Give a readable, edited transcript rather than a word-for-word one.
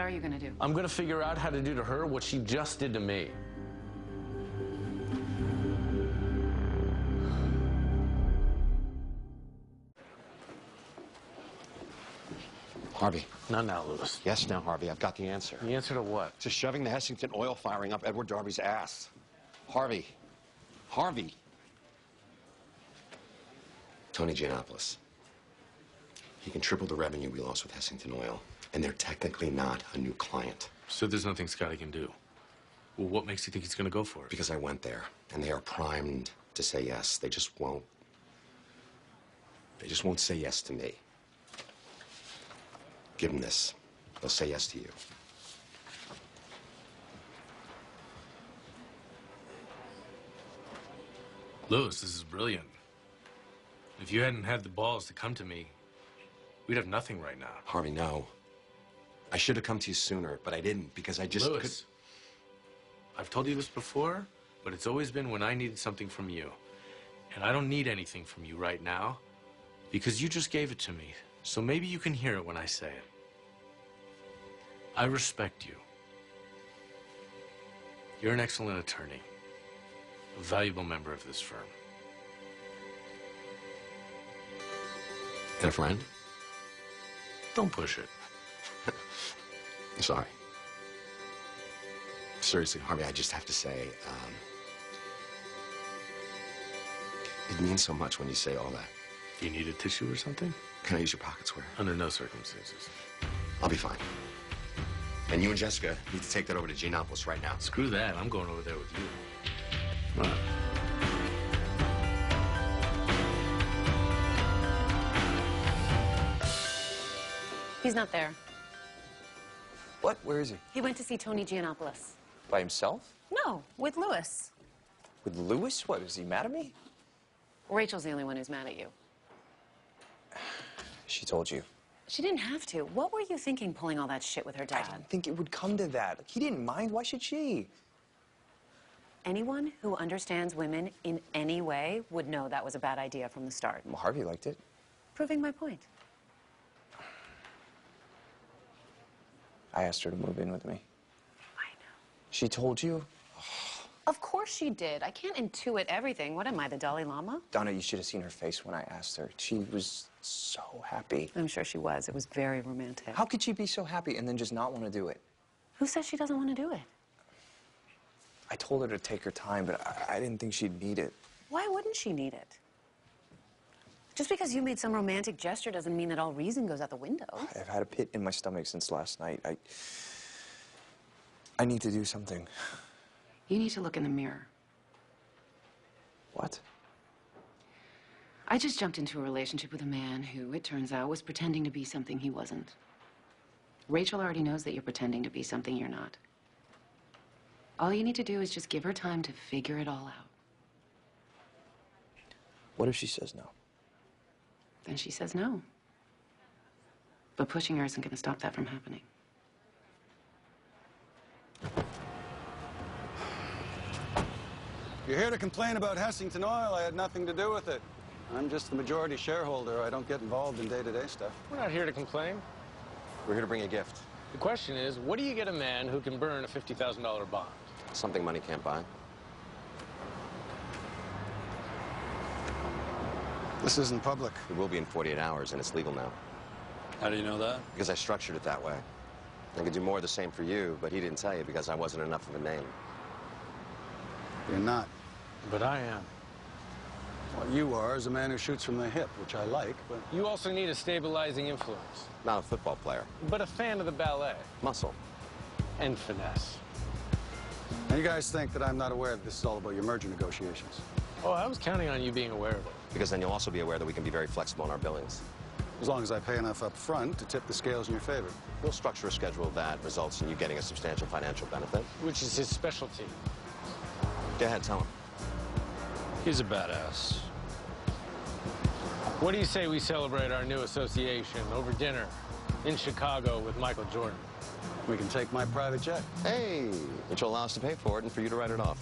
are you gonna do? I'm gonna figure out how to do to her what she just did to me. Harvey. Not now, Lewis. Yes, now, Harvey, I've got the answer. The answer to what? To shoving the Hessington oil firing up Edward Darby's ass. Harvey. Harvey. Tony Giannopoulos. He can triple the revenue we lost with Hessington Oil, and they're technically not a new client. So there's nothing Scotty can do. Well, what makes you think he's gonna go for it? Because I went there, and they are primed to say yes. They just won't say yes to me. Give them this. They'll say yes to you. Lewis, this is brilliant. If you hadn't had the balls to come to me, we'd have nothing right now. Harvey, no. I should have come to you sooner, but I didn't because I just Lewis, I've told you this before, but it's always been when I needed something from you. And I don't need anything from you right now because you just gave it to me. So maybe you can hear it when I say it. I respect you. You're an excellent attorney, a valuable member of this firm. And a friend? Don't push it. I'm sorry. Seriously, Harvey, I just have to say, it means so much when you say all that. You need a tissue or something? Can I use your pocket square? Under no circumstances. I'll be fine. And you and Jessica need to take that over to Giannopoulos right now. Screw that. I'm going over there with you. Come on. He's not there. What? Where is he? He went to see Tony Giannopoulos. By himself? No, with Lewis. With Lewis? What, is he mad at me? Rachel's the only one who's mad at you. She told you. She didn't have to. What were you thinking pulling all that shit with her I dad? didn't think it would come to that. He didn't mind. Why should she? Anyone who understands women in any way would know that was a bad idea from the start. Well, Harvey liked it. Proving my point. I asked her to move in with me. I know. She told you? Of course she did. I can't intuit everything. What am I, the Dalai Lama? Donna, you should have seen her face when I asked her. She was so happy. I'm sure she was. It was very romantic. How could she be so happy and then just not want to do it? Who says she doesn't want to do it? I told her to take her time, but I didn't think she'd need it. Why wouldn't she need it? Just because you made some romantic gesture doesn't mean that all reason goes out the window. I've had a pit in my stomach since last night. I need to do something. You need to look in the mirror. What? I just jumped into a relationship with a man who, it turns out, was pretending to be something he wasn't. Rachel already knows that you're pretending to be something you're not. All you need to do is just give her time to figure it all out. What if she says no? Then she says no. But pushing her isn't going to stop that from happening. You're here to complain about Hessington Oil. I had nothing to do with it. I'm just the majority shareholder. I don't get involved in day-to-day stuff. We're not here to complain. We're here to bring a gift. The question is, what do you get a man who can burn a $50,000 bond? Something money can't buy. This isn't public. It will be in 48 hours, and it's legal now. How do you know that? Because I structured it that way. I could do more of the same for you, but he didn't tell you because I wasn't enough of a name. You're not. But I am. What you are is a man who shoots from the hip, which I like, but... You also need a stabilizing influence. Not a football player. But a fan of the ballet. Muscle. And finesse. And you guys think that I'm not aware that this is all about your merger negotiations. Oh, I was counting on you being aware of it. Because then you'll also be aware that we can be very flexible in our billings. As long as I pay enough up front to tip the scales in your favor. We'll structure a schedule that results in you getting a substantial financial benefit. Which is his specialty. Go ahead, tell him. He's a badass. What do you say we celebrate our new association over dinner in Chicago with Michael Jordan? We can take my private jet. Hey, which will allow us to pay for it and for you to write it off.